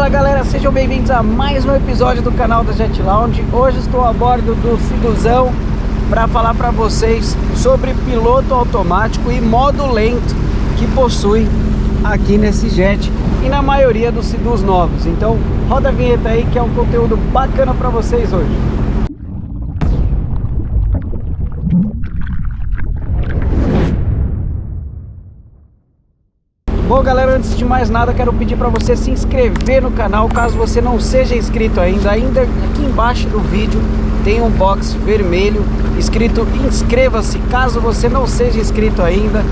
Fala galera, sejam bem-vindos a mais um episódio do canal da Jet Lounge. Hoje estou a bordo do Siduzão para falar para vocês sobre piloto automático e modo lento que possui aqui nesse jet e na maioria dos Sidus novos. Então roda a vinheta aí que é um conteúdo bacana para vocês hoje. Bom galera, antes de mais nada quero pedir para você se inscrever no canal caso você não seja inscrito ainda. Ainda aqui embaixo do vídeo tem um box vermelho escrito inscreva-se. Caso você não seja inscrito ainda,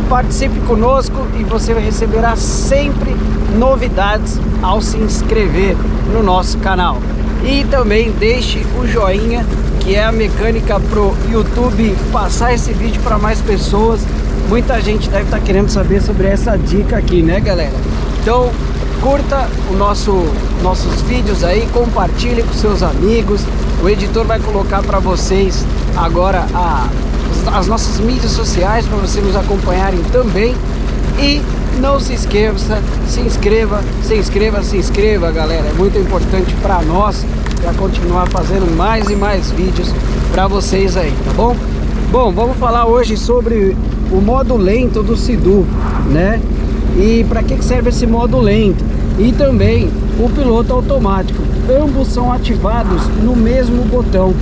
participe conosco e você receberá sempre novidades ao se inscrever no nosso canal. E também deixe o joinha, que é a mecânica pro YouTube passar esse vídeo para mais pessoas. Muita gente deve estar querendo saber sobre essa dica aqui, né galera? Então curta nossos vídeos aí, compartilhe com seus amigos. O editor vai colocar para vocês agora as nossas mídias sociais para vocês nos acompanharem também. E não se esqueça, se inscreva galera, é muito importante para nós, para continuar fazendo mais e mais vídeos para vocês aí, tá bom? Bom, vamos falar hoje sobre o modo lento do Sidu, né? E para que serve esse modo lento? E também o piloto automático. Ambos são ativados no mesmo botão.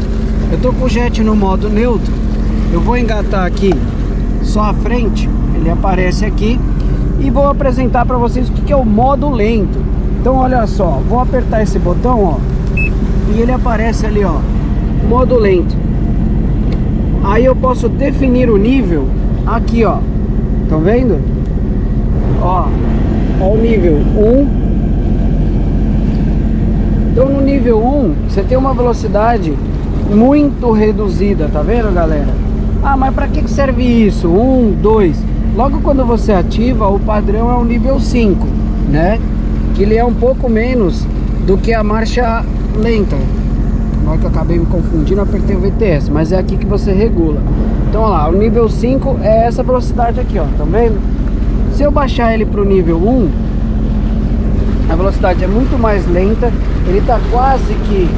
Eu tô com o jet no modo neutro. Eu vou engatar aqui só a frente, ele aparece aqui. E vou apresentar para vocês o que é o modo lento. Então olha só, vou apertar esse botão, ó, e ele aparece ali, ó, modo lento. Aí eu posso definir o nível aqui, ó. Estão vendo? Ó o nível 1. Então no nível 1 você tem uma velocidade muito reduzida, tá vendo galera? Ah, mas para que serve isso? 1, 2. Logo quando você ativa, o padrão é o nível 5, né? Que ele é um pouco menos do que a marcha lenta. Na que eu acabei me confundindo, apertei o VTS, mas é aqui que você regula. Então olha lá, o nível 5 é essa velocidade aqui, ó, tá vendo? Se eu baixar ele para o nível 1, a velocidade é muito mais lenta, ele tá quase que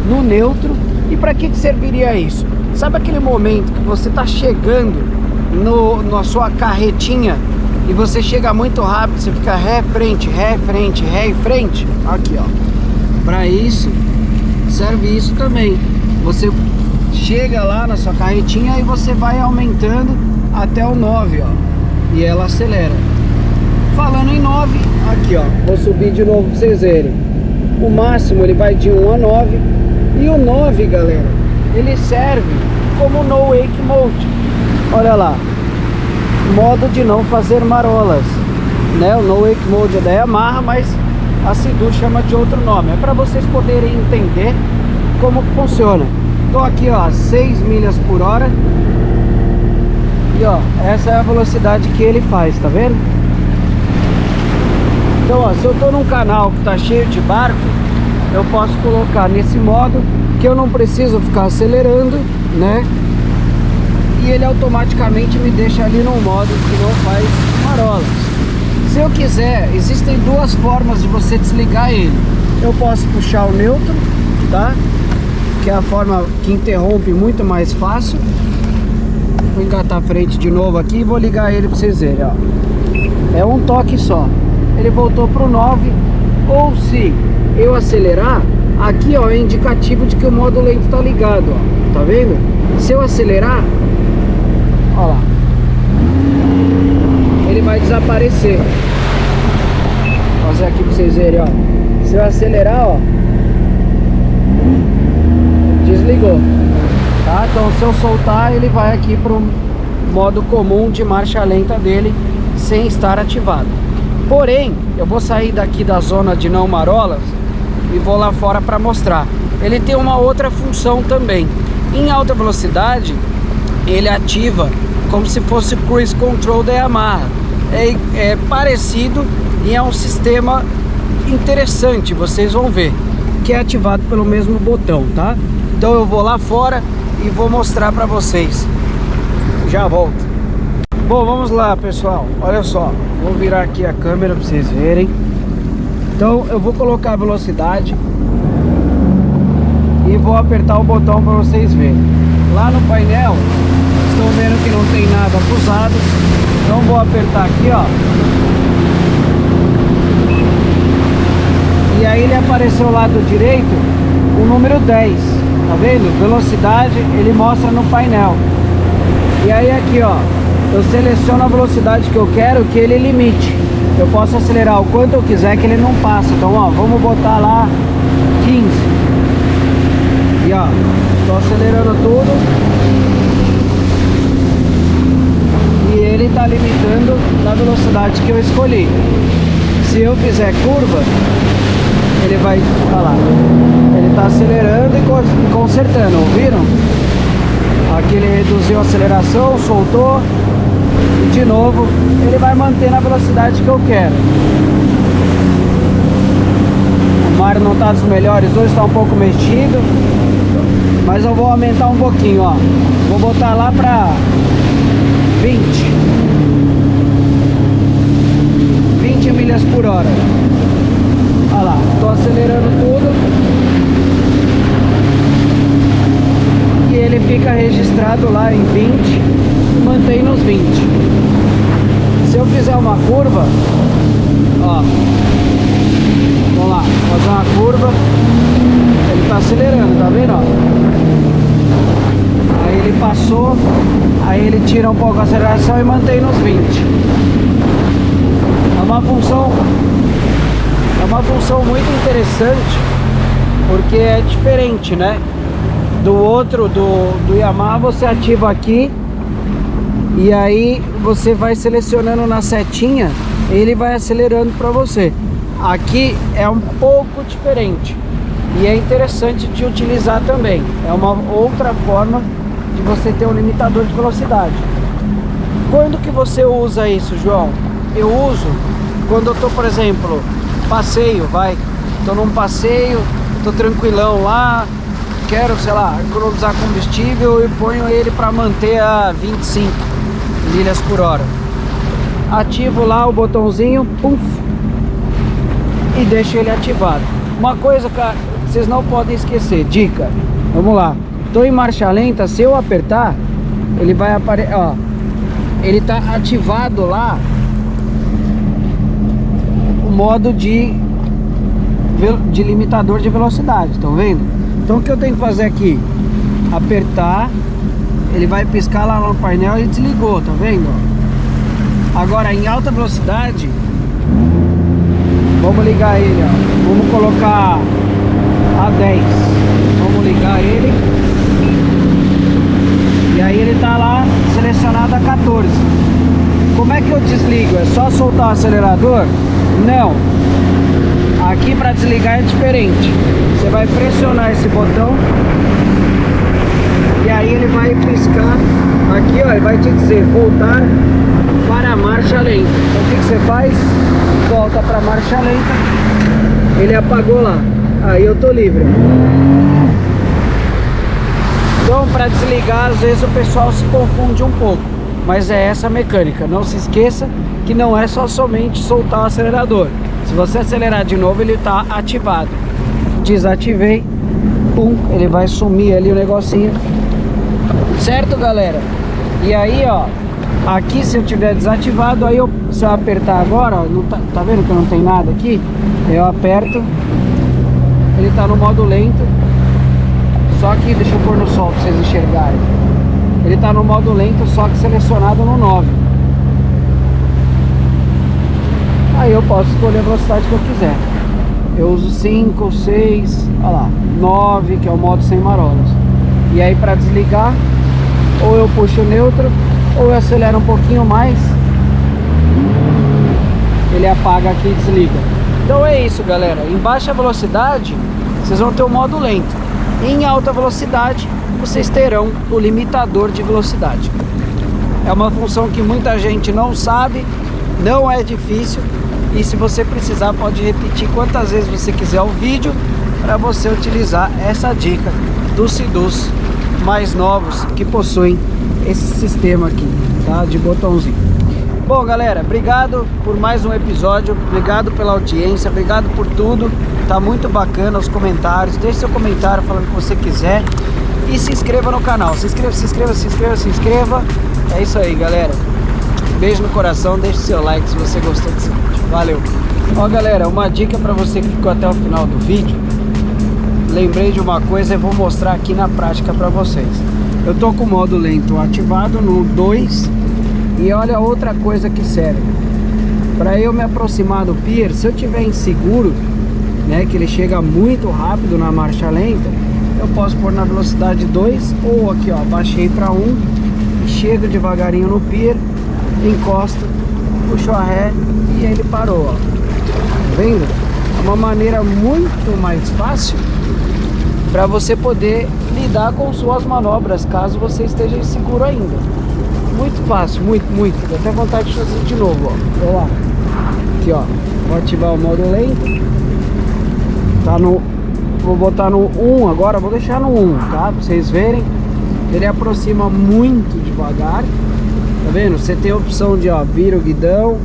no neutro. E para que serviria isso? Sabe aquele momento que você tá chegando na sua carretinha e você chega muito rápido, você fica ré, frente, ré, frente, ré e frente? Aqui, ó, para isso serve isso também. Você chega lá na sua carretinha e você vai aumentando até o 9, ó, e ela acelera. Falando em 9, aqui ó, vou subir de novo pra vocês verem. O máximo ele vai de 1 a 9. E o 9, galera, ele serve como no wake mode. Olha lá, modo de não fazer marolas, né? O no wake mode é da Yamaha, mas a Sidu chama de outro nome. É para vocês poderem entender como funciona. Tô aqui ó, 6 milhas por hora. E ó, essa é a velocidade que ele faz, tá vendo? Então ó, se eu tô num canal que tá cheio de barco, eu posso colocar nesse modo que eu não preciso ficar acelerando, né? E ele automaticamente me deixa ali num modo que não faz marolas. Se eu quiser, existem duas formas de você desligar ele. Eu posso puxar o neutro, tá? Que é a forma que interrompe muito mais fácil. Vou engatar a frente de novo aqui e vou ligar ele para vocês verem, ó. É um toque só. Ele voltou pro 9. Ou se eu acelerar, aqui ó, é indicativo de que o modo lento tá ligado, ó. Tá vendo? Se eu acelerar, ó lá, ele vai desaparecer. Vou fazer aqui pra vocês verem, ó. Se eu acelerar, ó, desligou, tá? Então se eu soltar, ele vai aqui pro modo comum de marcha lenta dele, sem estar ativado. Porém, eu vou sair daqui da zona de não marolas e vou lá fora para mostrar. Ele tem uma outra função também. Em alta velocidade, ele ativa como se fosse cruise control da Yamaha. É parecido e é um sistema interessante, vocês vão ver, que é ativado pelo mesmo botão, tá? Então eu vou lá fora e vou mostrar para vocês. Já volto. Bom, vamos lá pessoal, olha só, vou virar aqui a câmera para vocês verem. Então eu vou colocar a velocidade e vou apertar o botão para vocês verem. Lá no painel, estão vendo que não tem nada acusado. Então vou apertar aqui, ó. E aí ele apareceu ao lado direito o número 10. Tá vendo? Velocidade, ele mostra no painel. E aí aqui, ó, eu seleciono a velocidade que eu quero que ele limite. Eu posso acelerar o quanto eu quiser que ele não passa. Então, ó, vamos botar lá 15. E ó, tô acelerando tudo. E ele tá limitando na velocidade que eu escolhi. Se eu fizer curva, ele vai, olha lá, ele tá acelerando e consertando, ouviram? Aqui ele reduziu a aceleração, soltou. E de novo, ele vai manter na velocidade que eu quero. O mar não tá dos melhores hoje, está um pouco mexido. Mas eu vou aumentar um pouquinho, ó. Vou botar lá pra 20 milhas por hora. Olha lá, tô acelerando tudo. E ele fica registrado lá em 20 e mantém nos 20. Se eu fizer uma curva, ó, vamos lá, fazer uma curva, ele tá acelerando, tá vendo, ó? Aí ele passou, aí ele tira um pouco a aceleração e mantém nos 20. É uma função muito interessante, porque é diferente, né? Do outro, do Yamaha, você ativa aqui e aí você vai selecionando na setinha, ele vai acelerando para você. Aqui é um pouco diferente e é interessante de utilizar também. É uma outra forma de você ter um limitador de velocidade. Quando que você usa isso, João? Eu uso quando eu tô, por exemplo, passeio, tô num passeio, tô tranquilão lá, quero, sei lá, economizar combustível e ponho ele para manter a 25 milhas por hora. Ativo lá o botãozinho, puf, e deixo ele ativado. Uma coisa que vocês não podem esquecer, dica, vamos lá, tô em marcha lenta, se eu apertar, ele vai aparecer, ó, ele tá ativado lá o modo de limitador de velocidade, estão vendo? Então o que eu tenho que fazer aqui? Apertar, ele vai piscar lá no painel e desligou, tá vendo? Agora em alta velocidade, vamos ligar ele, ó. Vamos colocar a 10. Vamos ligar ele. E aí ele tá lá selecionado a 14. Como é que eu desligo? É só soltar o acelerador? Não. Aqui para desligar é diferente. Você vai pressionar esse botão e aí ele vai piscar. Aqui, ó, ele vai te dizer voltar para a marcha lenta. Então o que você faz? Volta para a marcha lenta. Ele apagou lá. Aí eu tô livre. Então para desligar, às vezes o pessoal se confunde um pouco, mas é essa a mecânica. Não se esqueça que não é só somente soltar o acelerador. Se você acelerar de novo, ele está ativado. Desativei, pum, ele vai sumir ali o negocinho. Certo, galera? E aí, ó, aqui se eu tiver desativado, aí se eu apertar agora, ó, não tá vendo que não tem nada aqui? Eu aperto, ele tá no modo lento. Só que, deixa eu pôr no sol pra vocês enxergarem. Ele tá no modo lento, só que selecionado no 9. Aí eu posso escolher a velocidade que eu quiser. Eu uso 5, 6, olha lá, 9, que é o modo sem marolas. E aí para desligar, ou eu puxo o neutro, ou eu acelero um pouquinho mais, ele apaga aqui e desliga. Então é isso, galera. Em baixa velocidade, vocês vão ter o modo lento. Em alta velocidade, vocês terão o limitador de velocidade. É uma função que muita gente não sabe, não é difícil. E se você precisar, pode repetir quantas vezes você quiser o vídeo para você utilizar essa dica dos Sea-Doos mais novos que possuem esse sistema aqui, tá? De botãozinho. Bom, galera, obrigado por mais um episódio, obrigado pela audiência, obrigado por tudo, tá muito bacana os comentários, deixe seu comentário falando o que você quiser e se inscreva no canal, se inscreva, se inscreva, se inscreva, se inscreva. É isso aí, galera, beijo no coração, deixe seu like se você gostou desse vídeo, valeu. Ó, galera, uma dica para você que ficou até o final do vídeo, lembrei de uma coisa e vou mostrar aqui na prática para vocês. Eu tô com o modo lento ativado no 2. E olha outra coisa que serve para eu me aproximar do pier. Se eu tiver inseguro, né, que ele chega muito rápido na marcha lenta, eu posso pôr na velocidade 2 ou aqui, ó, baixei para 1 e chego devagarinho no pier, encosto, puxo a ré e ele parou, ó. Tá vendo? É uma maneira muito mais fácil para você poder lidar com suas manobras caso você esteja inseguro ainda. Muito fácil, muito. Dá até vontade de fazer de novo, ó. Olha lá. Aqui, ó. Vou ativar o modo lento. Tá no... Vou botar no 1 agora. Vou deixar no 1, tá? Pra vocês verem. Ele aproxima muito devagar. Tá vendo? Você tem a opção de, ó, vira o guidão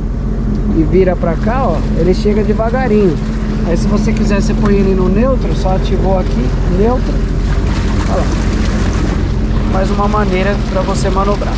e vira pra cá, ó. Ele chega devagarinho. Aí se você quiser, você põe ele no neutro. Só ativou aqui, neutro. Olha lá. Mais uma maneira pra você manobrar.